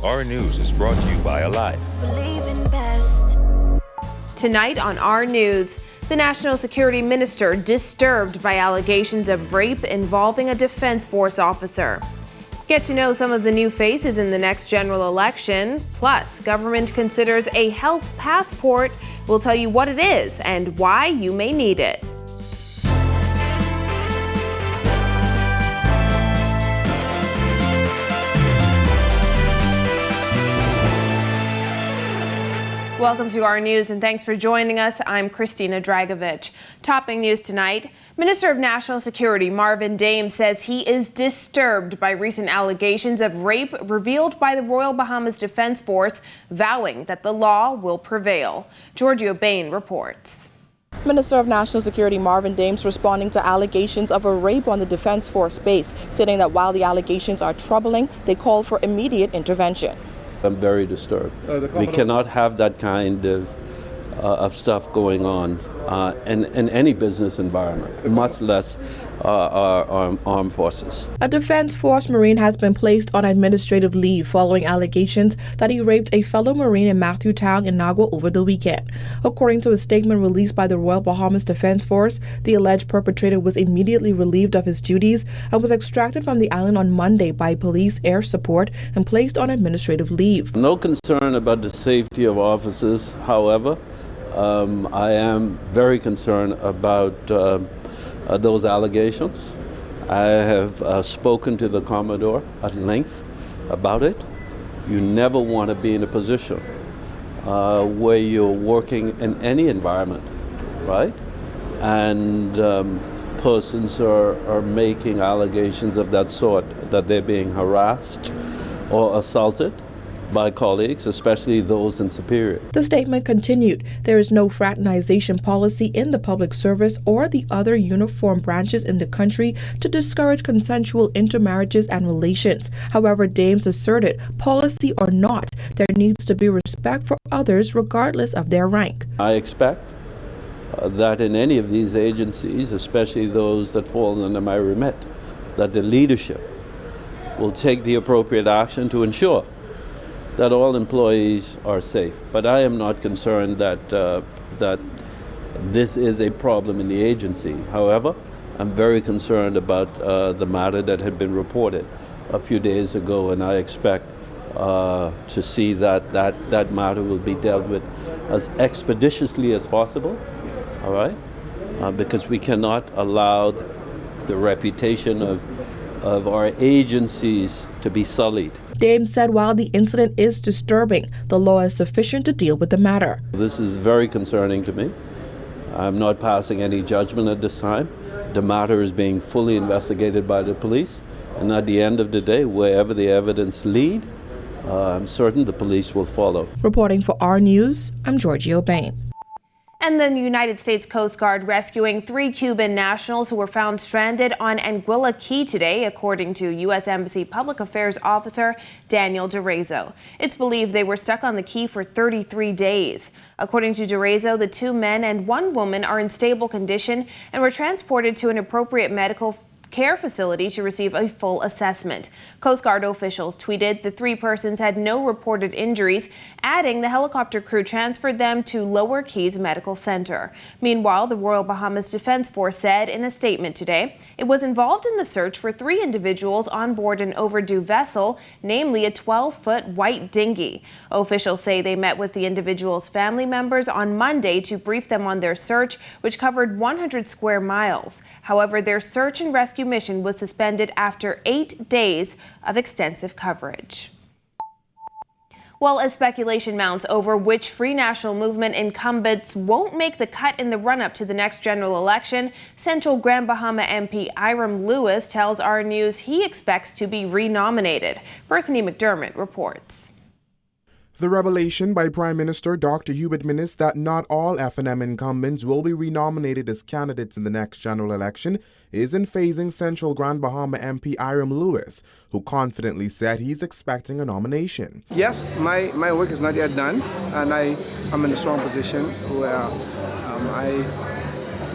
Our News is brought to you by Alive. Tonight on Our News, the National Security Minister disturbed by allegations of rape involving a Defense Force officer. Get to know some of the new faces in the next general election. Plus, government considers a health passport. We'll tell you what it is and why you may need it. Welcome to Our News and thanks for joining us. I'm Christina Dragovich. Topping news tonight, Minister of National Security Marvin Dames says he is disturbed by recent allegations of rape revealed by the Royal Bahamas Defense Force, vowing that the law will prevail. Giorgio Bain reports. Minister of National Security Marvin Dames responding to allegations of a rape on the Defense Force base, stating that while the allegations are troubling, they call for immediate intervention. I'm very disturbed. We cannot have that kind of stuff going on in any business environment, much less our armed forces. A Defense Force Marine has been placed on administrative leave following allegations that he raped a fellow Marine in Matthewtown in Nagua over the weekend. According to a statement released by the Royal Bahamas Defense Force, the alleged perpetrator was immediately relieved of his duties and was extracted from the island on Monday by police air support and placed on administrative leave. No concern about the safety of officers, however. I am very concerned about those allegations. I have spoken to the Commodore at length about it. You never want to be in a position where you're working in any environment, right? And persons are making allegations of that sort, that they're being harassed or assaulted by colleagues, especially those in superior. The statement continued, there is no fraternization policy in the public service or the other uniformed branches in the country to discourage consensual intermarriages and relations. However, Dames asserted, policy or not, there needs to be respect for others regardless of their rank. I expect that in any of these agencies, especially those that fall under my remit, that the leadership will take the appropriate action to ensure that all employees are safe. But I am not concerned that that this is a problem in the agency. However, I'm very concerned about the matter that had been reported a few days ago, and I expect to see that matter will be dealt with as expeditiously as possible, all right? Because we cannot allow the reputation of our agencies to be sullied. Dames said while the incident is disturbing, the law is sufficient to deal with the matter. This is very concerning to me. I'm not passing any judgment at this time. The matter is being fully investigated by the police, and at the end of the day, wherever the evidence lead, I'm certain the police will follow. Reporting for Our News, I'm Giorgio Bain. And the United States Coast Guard rescuing 3 Cuban nationals who were found stranded on Anguilla Key today, according to U.S. Embassy Public Affairs Officer Daniel DeRezo. It's believed they were stuck on the key for 33 days. According to DeRezo, the 2 men and 1 woman are in stable condition and were transported to an appropriate medical care facility to receive a full assessment. Coast Guard officials tweeted the 3 persons had no reported injuries, adding the helicopter crew transferred them to Lower Keys Medical Center. Meanwhile, the Royal Bahamas Defense Force said in a statement today it was involved in the search for 3 individuals on board an overdue vessel, namely a 12-foot white dinghy. Officials say they met with the individuals' family members on Monday to brief them on their search, which covered 100 square miles. However, their search and rescue mission was suspended after 8 days of extensive coverage. Well, as speculation mounts over which Free National Movement incumbents won't make the cut in the run-up to the next general election, Central Grand Bahama MP Iram Lewis tells Our News he expects to be renominated. Bethany McDermott reports. The revelation by Prime Minister Dr. Hubert Minnis that not all FNM incumbents will be renominated as candidates in the next general election isn't phasing Central Grand Bahama MP Iram Lewis, who confidently said he's expecting a nomination. Yes, my work is not yet done, and I'm in a strong position where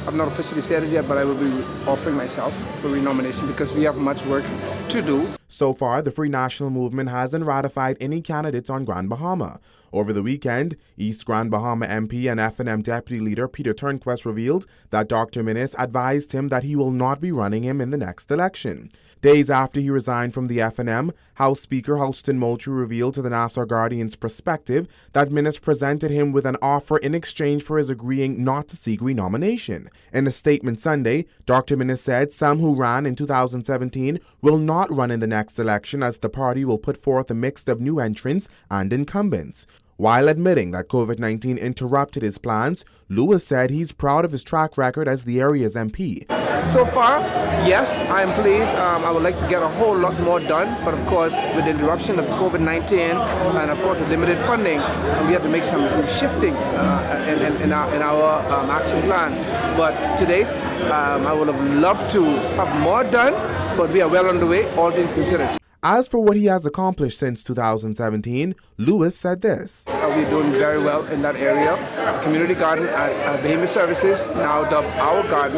I've not officially said it yet, but I will be offering myself for renomination because we have much work to do. So far, the Free National Movement hasn't ratified any candidates on Grand Bahama. Over the weekend, East Grand Bahama MP and FNM Deputy Leader Peter Turnquest revealed that Dr. Minnis advised him that he will not be running him in the next election. Days after he resigned from the FNM, House Speaker Halston Moultrie revealed to the Nassau Guardian's Perspective that Minnis presented him with an offer in exchange for his agreeing not to seek renomination. In a statement Sunday, Dr. Minnis said some who ran in 2017 will not run in the next election as the party will put forth a mix of new entrants and incumbents. While admitting that COVID-19 interrupted his plans, Lewis said he's proud of his track record as the area's MP. So far, yes, I'm pleased. I would like to get a whole lot more done, but of course, with the interruption of COVID-19 and of course with limited funding, we had to make some shifting in our action plan. But today, I would have loved to have more done, but we are well on the way, all things considered. As for what he has accomplished since 2017, Lewis said this. We're doing very well in that area. The community garden at Bahama Services, now dubbed Our Garden,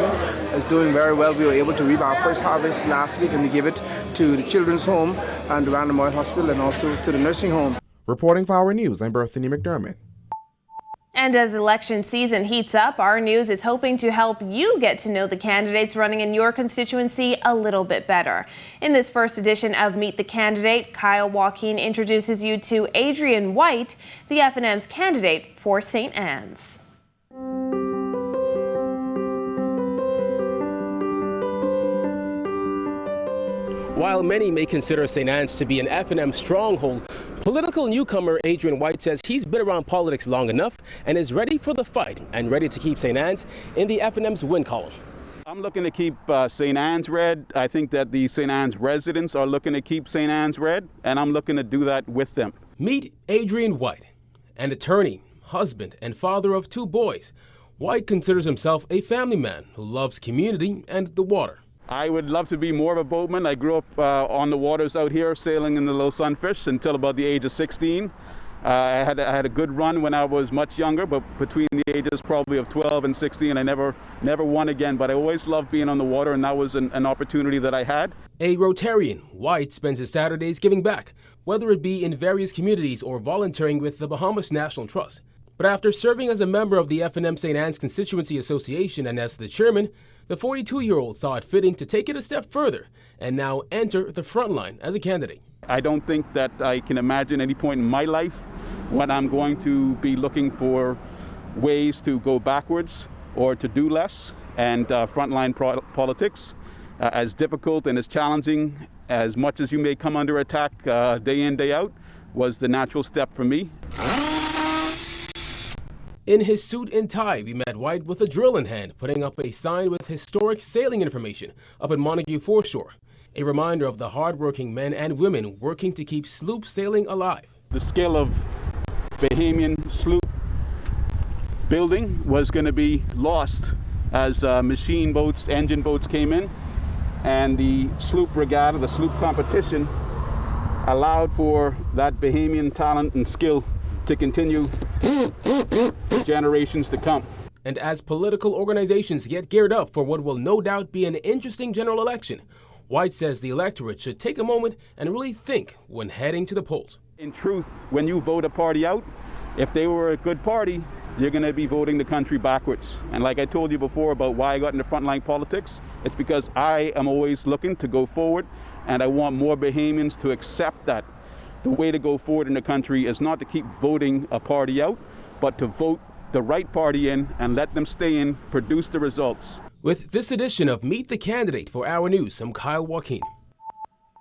is doing very well. We were able to reap our first harvest last week and we gave it to the Children's Home and the Random Oil Hospital and also to the nursing home. Reporting for Our News, I'm Berthany McDermott. And as election season heats up, Our News is hoping to help you get to know the candidates running in your constituency a little bit better. In this first edition of Meet the Candidate, Kyle Joaquin introduces you to Adrian White, the FNM's candidate for St. Anne's. While many may consider St. Anne's to be an FNM stronghold, political newcomer Adrian White says he's been around politics long enough and is ready for the fight and ready to keep St. Anne's in the FNM's win column. I'm looking to keep St. Anne's red. I think that the St. Anne's residents are looking to keep St. Anne's red, and I'm looking to do that with them. Meet Adrian White, an attorney, husband, and father of 2 boys. White considers himself a family man who loves community and the water. I would love to be more of a boatman. I grew up on the waters out here, sailing in the Little Sunfish until about the age of 16. I had a good run when I was much younger, but between the ages probably of 12 and 16, I never won again. But I always loved being on the water, and that was an opportunity that I had. A Rotarian, White spends his Saturdays giving back, whether it be in various communities or volunteering with the Bahamas National Trust. But after serving as a member of the FNM St. Anne's Constituency Association and as the chairman, the 42-year-old saw it fitting to take it a step further and now enter the front line as a candidate. I don't think that I can imagine any point in my life when I'm going to be looking for ways to go backwards or to do less. And frontline politics, as difficult and as challenging as much as you may come under attack day in, day out, was the natural step for me. In his suit and tie, we met White with a drill in hand, putting up a sign with historic sailing information up at Montague Foreshore, a reminder of the hardworking men and women working to keep sloop sailing alive. The skill of Bahamian sloop building was going to be lost as machine boats, engine boats came in, and the sloop regatta, the sloop competition, allowed for that Bahamian talent and skill to continue generations to come. And as political organizations get geared up for what will no doubt be an interesting general election, White says the electorate should take a moment and really think when heading to the polls. In truth, when you vote a party out, if they were a good party, you're going to be voting the country backwards. And like I told you before about why I got into frontline politics, it's because I am always looking to go forward, and I want more Bahamians to accept that the way to go forward in the country is not to keep voting a party out, but to vote the right party in and let them stay in, produce the results. With this edition of Meet the Candidate for Our News, I'm Kyle Joaquin.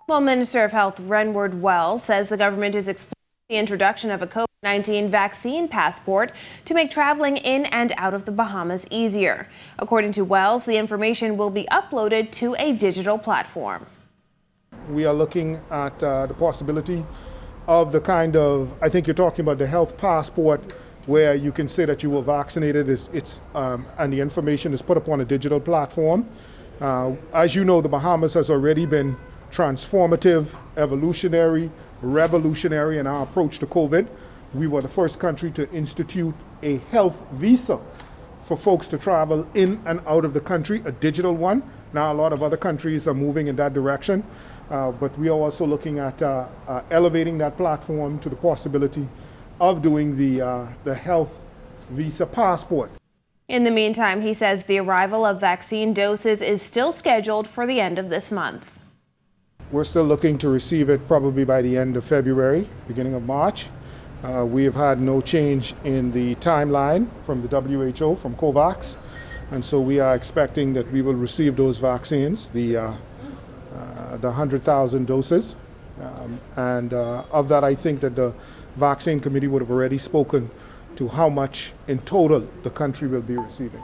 Well, Minister of Health Renward Wells says the government is exploring the introduction of a COVID-19 vaccine passport to make traveling in and out of the Bahamas easier. According to Wells, the information will be uploaded to a digital platform. We are looking at the possibility of the kind of, I think you're talking about the health passport, where you can say that you were vaccinated, and the information is put up on a digital platform. As you know, the Bahamas has already been transformative, evolutionary, revolutionary in our approach to COVID. We were the first country to institute a health visa for folks to travel in and out of the country, a digital one. Now, a lot of other countries are moving in that direction, but we are also looking at elevating that platform to the possibility of doing the health visa passport. In the meantime, he says the arrival of vaccine doses is still scheduled for the end of this month. We're still looking to receive it probably by the end of February, beginning of March. We have had no change in the timeline from the WHO, from COVAX, and so we are expecting that we will receive those vaccines, the 100,000 doses. And of that, I think that the vaccine committee would have already spoken to how much in total the country will be receiving.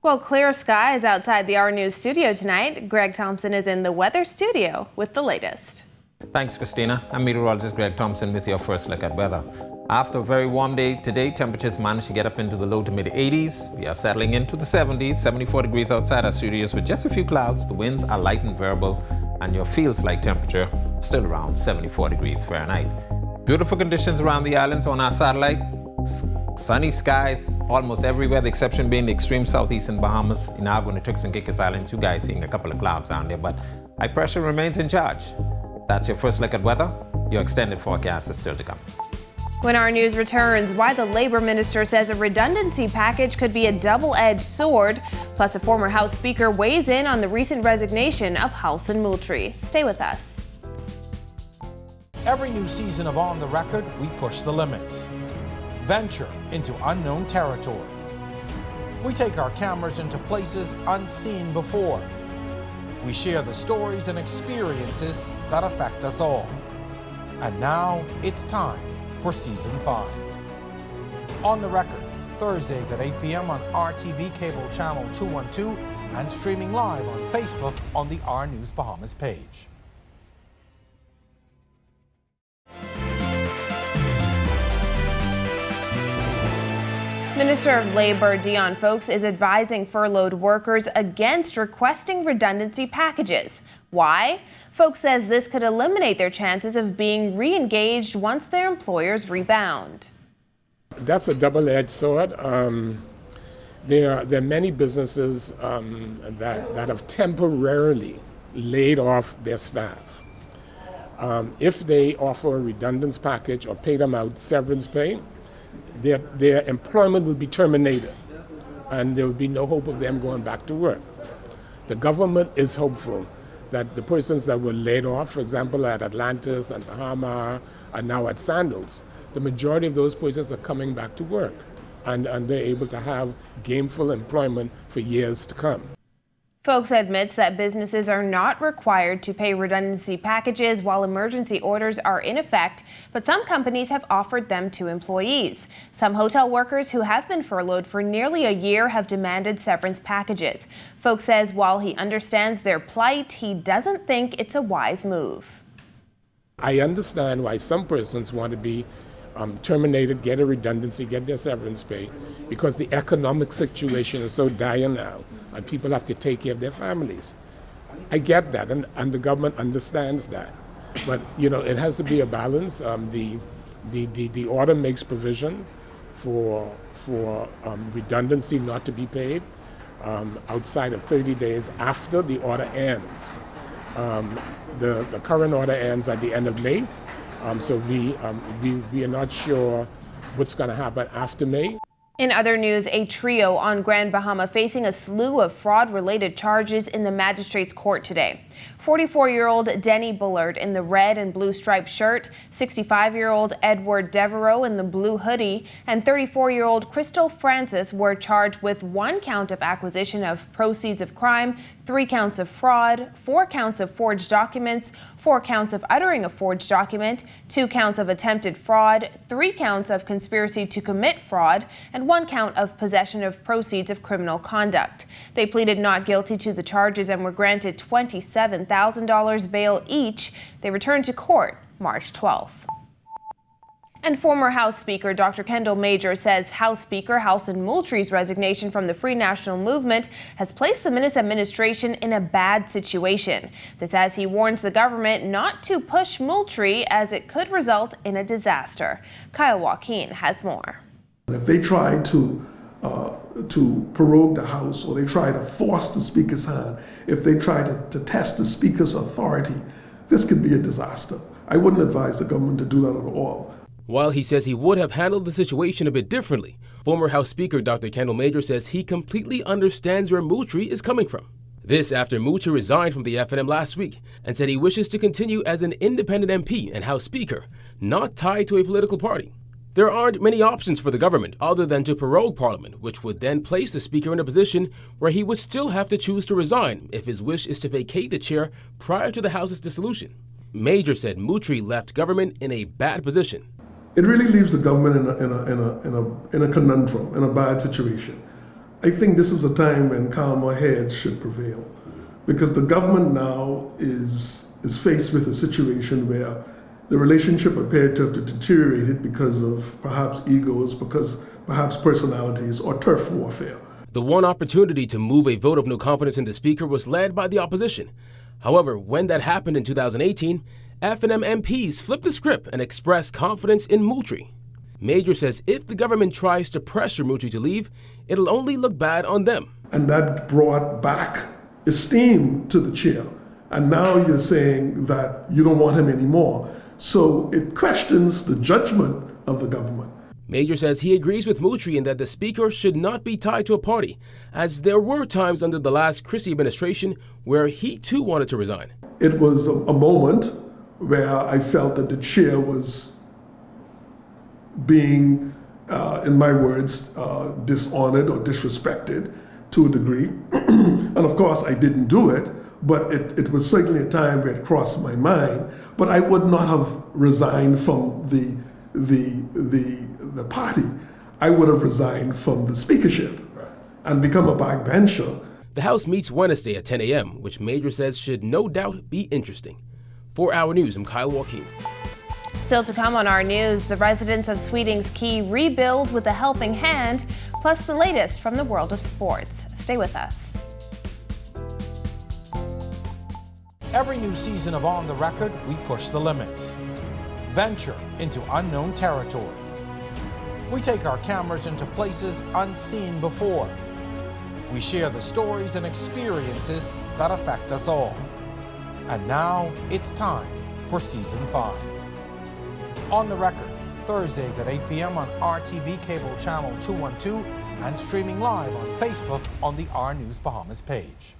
Well, clear skies outside the R News studio tonight. Greg Thompson is in the weather studio with the latest. Thanks, Christina. I'm meteorologist Greg Thompson with your first look at weather. After a very warm day today, temperatures managed to get up into the low to mid 80s. We are settling into the 70s, 74 degrees outside our studios with just a few clouds. The winds are light and variable, and your feels like temperature still around 74 degrees Fahrenheit. Beautiful conditions around the islands on our satellite. Sunny skies almost everywhere, the exception being the extreme southeastern Bahamas, Inagua, and Turks and Caicos Islands. You guys seeing a couple of clouds down there, but high pressure remains in charge. That's your first look at weather. Your extended forecast is still to come. When our news returns, why the labor minister says a redundancy package could be a double-edged sword. Plus, a former House Speaker weighs in on the recent resignation of Halson Moultrie. Stay with us. Every new season of On the Record, we push the limits. Venture into unknown territory. We take our cameras into places unseen before. We share the stories and experiences that affect us all. And now it's time for Season 5. On the Record, Thursdays at 8 p.m. on RTV Cable Channel 212 and streaming live on Facebook on the R News Bahamas page. Minister of Labor Dion Fowkes is advising furloughed workers against requesting redundancy packages. Why? Fowkes says this could eliminate their chances of being re-engaged once their employers rebound. That's a double-edged sword. There are many businesses that have temporarily laid off their staff. If they offer a redundancy package or pay them out severance pay, their employment will be terminated, and there will be no hope of them going back to work. The government is hopeful that the persons that were laid off, for example, at Atlantis and Bahama, and now at Sandals, the majority of those persons are coming back to work, and they're able to have gainful employment for years to come. Fowkes admits that businesses are not required to pay redundancy packages while emergency orders are in effect, but some companies have offered them to employees. Some hotel workers who have been furloughed for nearly a year have demanded severance packages. Fowkes says while he understands their plight, he doesn't think it's a wise move. I understand why some persons want to be terminated, get a redundancy, get their severance pay, because the economic situation is so dire now, and people have to take care of their families. I get that, and the government understands that. But, you know, it has to be a balance. The order makes provision for redundancy not to be paid outside of 30 days after the order ends. The current order ends at the end of May, so we are not sure what's going to happen after May. In other news, a trio on Grand Bahama facing a slew of fraud-related charges in the magistrate's court today. 44-year-old Denny Bullard in the red and blue striped shirt, 65-year-old Edward Devereaux in the blue hoodie, and 34-year-old Crystal Francis were charged with 1 count of acquisition of proceeds of crime, 3 counts of fraud, 4 counts of forged documents, 4 counts of uttering a forged document, 2 counts of attempted fraud, 3 counts of conspiracy to commit fraud, and 1 count of possession of proceeds of criminal conduct. They pleaded not guilty to the charges and were granted $27,000 bail each. They returned to court March 12th. And former House Speaker Dr. Kendall Major says House Speaker Halson Moultrie's resignation from the Free National Movement has placed the Minnis administration in a bad situation. This as he warns the government not to push Moultrie as it could result in a disaster. Kyle Joaquin has more. If they try to to prorogue the House, or they try to force the Speaker's hand, if they try to test the Speaker's authority, this could be a disaster. I wouldn't advise the government to do that at all. While he says he would have handled the situation a bit differently, former House Speaker Dr. Kendall Major says he completely understands where Moultrie is coming from. This after Moultrie resigned from the FNM last week and said he wishes to continue as an independent MP and House Speaker, not tied to a political party. There aren't many options for the government other than to prorogue Parliament, which would then place the Speaker in a position where he would still have to choose to resign if his wish is to vacate the chair prior to the House's dissolution. Major said Moultrie left government in a bad position. It really leaves the government in a conundrum, in a bad situation. I think this is a time when calmer heads should prevail, because the government now is faced with a situation where the relationship appeared to have deteriorated because of perhaps egos, because perhaps personalities, or turf warfare. The one opportunity to move a vote of no confidence in the Speaker was led by the opposition. However, when that happened in 2018, FNM MPs flipped the script and expressed confidence in Moultrie. Major says if the government tries to pressure Moultrie to leave, it'll only look bad on them. And that brought back esteem to the chair. And now you're saying that you don't want him anymore. So it questions the judgment of the government. Major says he agrees with Moultrie in that the Speaker should not be tied to a party, as there were times under the last Christie administration where he too wanted to resign. It was a moment where I felt that the chair was being, in my words, dishonored or disrespected to a degree. And of course I didn't do it, but it was certainly a time where it crossed my mind. But I would not have resigned from the party. I would have resigned from the speakership and become a backbencher. The House meets Wednesday at 10 a.m., which Major says should no doubt be interesting. For Our News, I'm Kyle Joaquin. Still to come on our news, the residents of Sweetings Key rebuild with a helping hand, plus the latest from the world of sports. Stay with us. Every new season of On the Record, we push the limits. Venture into unknown territory. We take our cameras into places unseen before. We share the stories and experiences that affect us all. And now it's time for Season 5. On the Record, Thursdays at 8 p.m. on RTV Cable Channel 212 and streaming live on Facebook on the R News Bahamas page.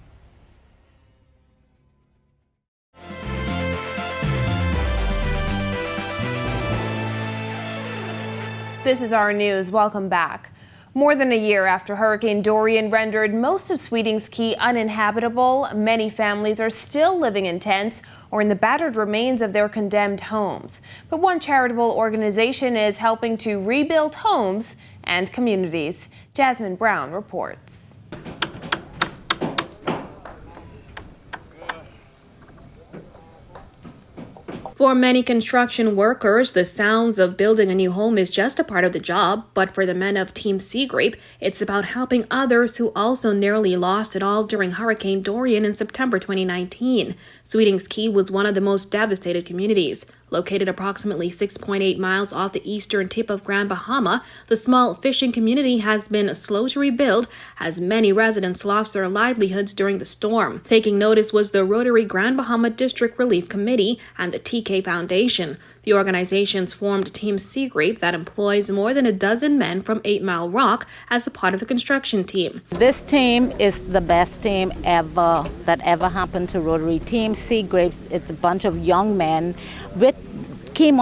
This is our news. Welcome back. More than a year after Hurricane Dorian rendered most of Sweetings Key uninhabitable, many families are still living in tents or in the battered remains of their condemned homes. But one charitable organization is helping to rebuild homes and communities. Jasmine Brown reports. For many construction workers, the sounds of building a new home is just a part of the job, but for the men of Team Seagrape, it's about helping others who also nearly lost it all during Hurricane Dorian in September 2019. Sweetings Key was one of the most devastated communities. Located approximately 6.8 miles off the eastern tip of Grand Bahama, the small fishing community has been slow to rebuild as many residents lost their livelihoods during the storm. Taking notice was the Rotary Grand Bahama District Relief Committee and the TK Foundation. The organizations formed Team Seagrape that employs more than a dozen men from 8 Mile Rock as a part of the construction team. This team is the best team ever that ever happened to Rotary. Team Seagrape, it's a bunch of young men came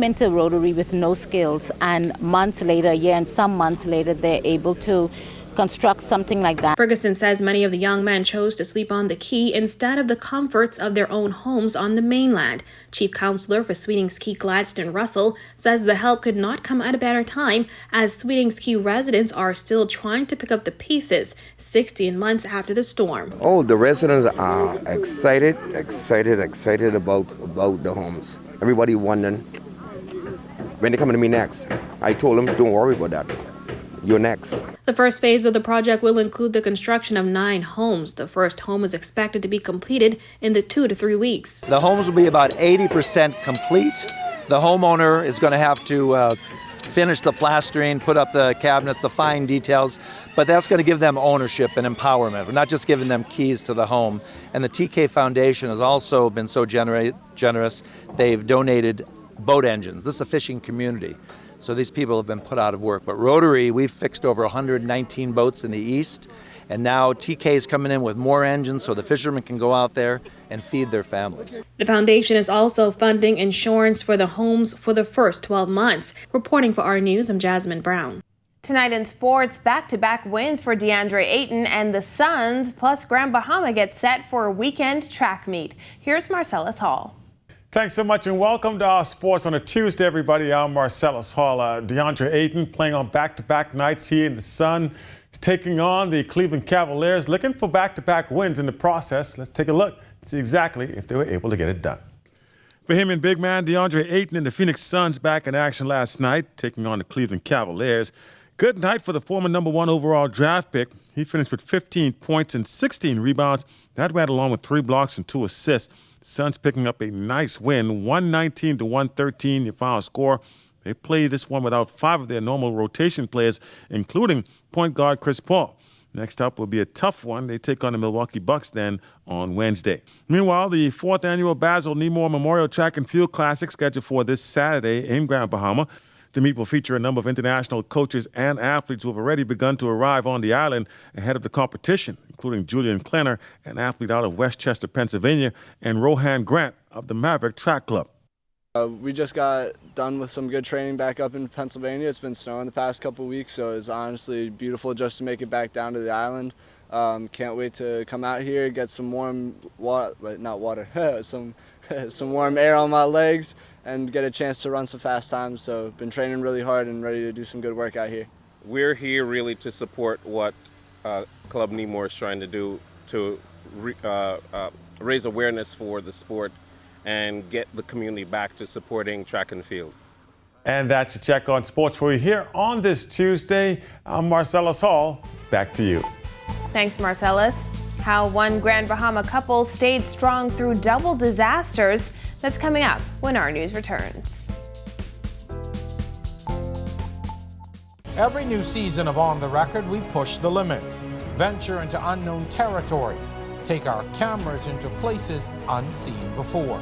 into Rotary with no skills, and months later, a year and some months later, they're able to construct something like that. Ferguson says many of the young men chose to sleep on the Key instead of the comforts of their own homes on the mainland. Chief Counselor for Sweetings Key Gladstone Russell says the help could not come at a better time as Sweetings Key residents are still trying to pick up the pieces 16 months after the storm. Oh, the residents are excited about the homes. Everybody wondering when they're coming to me next. I told them, don't worry about that. You're next. The first phase of the project will include the construction of 9 homes. The first home is expected to be completed in the 2 to 3 weeks. The homes will be about 80% complete. The homeowner is going to have to finish the plastering, put up the cabinets, the fine details, but that's going to give them ownership and empowerment. We're not just giving them keys to the home. And the TK Foundation has also been so generous. They've donated boat engines. This is a fishing community, so these people have been put out of work. But Rotary, we've fixed over 119 boats in the east, and now TK is coming in with more engines so the fishermen can go out there and feed their families. The foundation is also funding insurance for the homes for the first 12 months. Reporting for our news, I'm Jasmine Brown. Tonight in sports, back-to-back wins for DeAndre Ayton and the Suns, plus Grand Bahama gets set for a weekend track meet. Here's Marcellus Hall. Thanks so much and welcome to our sports on a Tuesday, everybody. I'm Marcellus Hall. DeAndre Ayton playing on back-to-back nights here in the Sun. He's taking on the Cleveland Cavaliers, looking for back-to-back wins in the process. Let's take a look and see exactly if they were able to get it done. Bahamian big man DeAndre Ayton and the Phoenix Suns back in action last night, taking on the Cleveland Cavaliers. Good night for the former #1 overall draft pick. He finished with 15 points and 16 rebounds. That went along with 3 blocks and 2 assists. Suns picking up a nice win, 119-113, your final score. They played this one without 5 of their normal rotation players, including point guard Chris Paul. Next up will be a tough one. They take on the Milwaukee Bucks then on Wednesday. Meanwhile, the 4th annual Basil Nemore Memorial Track and Field Classic scheduled for this Saturday in Grand Bahama. The meet will feature a number of international coaches and athletes who have already begun to arrive on the island ahead of the competition, including Julian Klenner, an athlete out of Westchester, Pennsylvania, and Rohan Grant of the Maverick Track Club. We just got done with some good training back up in Pennsylvania. It's been snowing the past couple of weeks, so it's honestly beautiful just to make it back down to the island. Can't wait to come out here, get some warm some warm air on my legs, and get a chance to run some fast times. So been training really hard and ready to do some good work out here. We're here really to support what Club Nemore is trying to do to raise awareness for the sport and get the community back to supporting track and field. And that's your check on sports for you here on this Tuesday. I'm Marcellus Hall. Back to you. Thanks, Marcellus. How one Grand Bahama couple stayed strong through double disasters. That's coming up when our news returns. Every new season of On the Record, we push the limits, venture into unknown territory, take our cameras into places unseen before.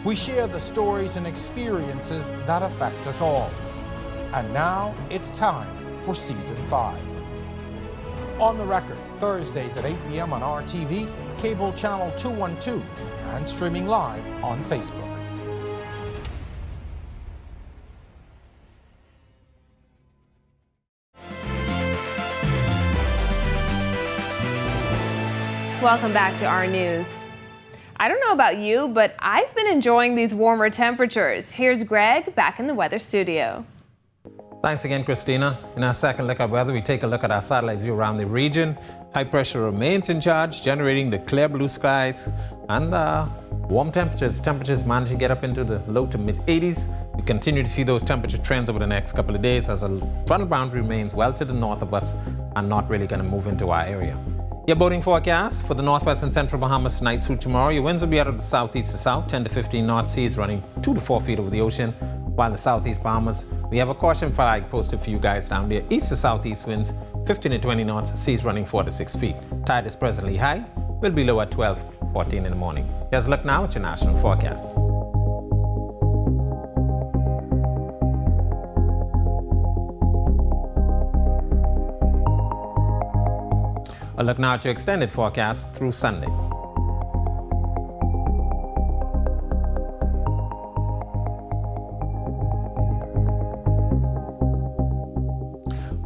We share the stories and experiences that affect us all. And now it's time for Season 5. On the Record, Thursdays at 8 p.m. on RTV, cable channel 212, and streaming live on Facebook. Welcome back to our news. I don't know about you, but I've been enjoying these warmer temperatures. Here's Greg back in the weather studio. Thanks again, Christina. In our second look at weather, we take a look at our satellite view around the region. High pressure remains in charge, generating the clear blue skies and warm temperatures. Temperatures manage to get up into the low to mid 80s. We continue to see those temperature trends over the next couple of days as a frontal boundary remains well to the north of us and not really going to move into our area. Your boating forecast for the northwest and central Bahamas tonight through tomorrow. Your winds will be out of the southeast to south, 10 to 15 knot seas running 2 to 4 feet over the ocean. While in the southeast Bahamas, we have a caution flag posted for you guys down there. East to southeast winds, 15 to 20 knots, seas running 4 to 6 feet. Tide is presently high, will be low at 12, 14 in the morning. Here's a look now at your national forecast. A look now at your extended forecast through Sunday.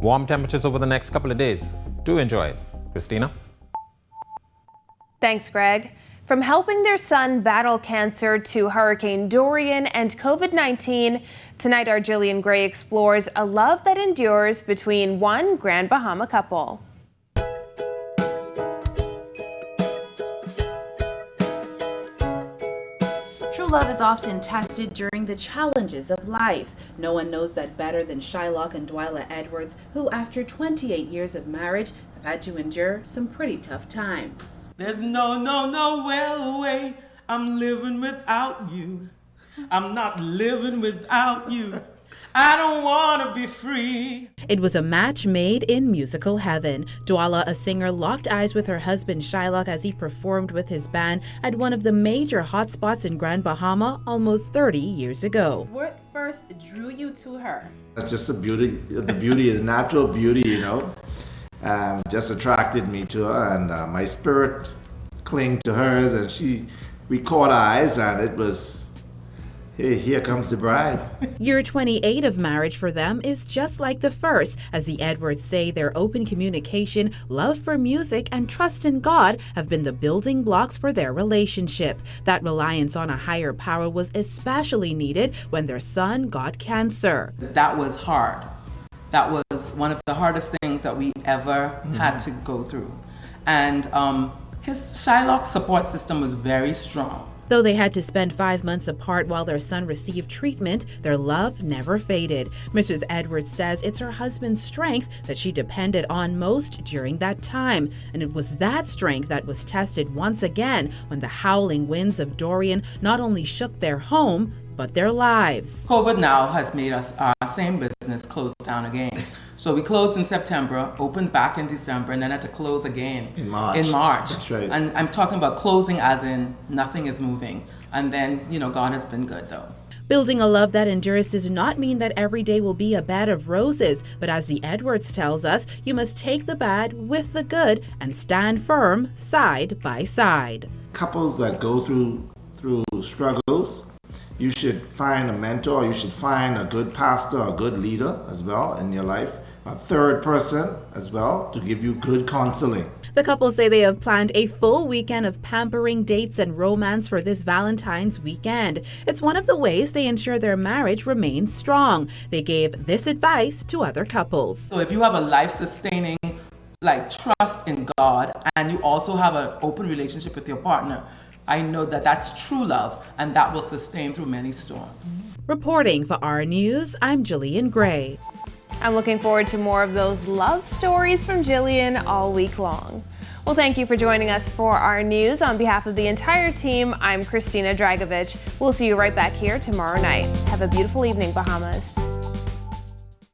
Warm temperatures over the next couple of days. Do enjoy it. Christina? Thanks, Greg. From helping their son battle cancer to Hurricane Dorian and COVID-19, tonight our Jillian Gray explores a love that endures between one Grand Bahama couple. Love is often tested during the challenges of life. No one knows that better than Shylock and Dwyla Edwards, who after 28 years of marriage have had to endure some pretty tough times. There's no way I'm living without you. I'm not living without you. I don't want to be free. It was a match made in musical heaven. Dwala, a singer, locked eyes with her husband Shylock as he performed with his band at one of the major hotspots in Grand Bahama almost 30 years ago. What first drew you to her? That's just the beauty, the natural beauty, you know. Just attracted me to her, and my spirit clinged to hers, and we caught eyes, and it was, hey, here comes the bride. Year 28 of marriage for them is just like the first, as the Edwards say their open communication, love for music, and trust in God have been the building blocks for their relationship. That reliance on a higher power was especially needed when their son got cancer. That was hard. That was one of the hardest things that we ever had to go through. And his Shylock's support system was very strong. Though they had to spend 5 months apart while their son received treatment, their love never faded. Mrs. Edwards says it's her husband's strength that she depended on most during that time. And it was that strength that was tested once again when the howling winds of Dorian not only shook their home, but their lives. COVID now has made us, our same business, close down again. So we closed in September, opened back in December, and then had to close again in March. That's right. And I'm talking about closing as in nothing is moving. And then, you know, God has been good though. Building a love that endures does not mean that every day will be a bed of roses, but as the Edwards tells us, you must take the bad with the good and stand firm side by side. Couples that go through struggles, you should find a mentor, you should find a good pastor, a good leader as well in your life, a third person as well to give you good counseling. The couple say they have planned a full weekend of pampering, dates, and romance for this Valentine's weekend. It's one of the ways they ensure their marriage remains strong. They gave this advice to other couples. So if you have a life-sustaining trust in God and you also have an open relationship with your partner, I know that that's true love, and that will sustain through many storms. Reporting for our News, I'm Jillian Gray. I'm looking forward to more of those love stories from Jillian all week long. Well, thank you for joining us for our news. On behalf of the entire team, I'm Christina Dragovich. We'll see you right back here tomorrow night. Have a beautiful evening, Bahamas.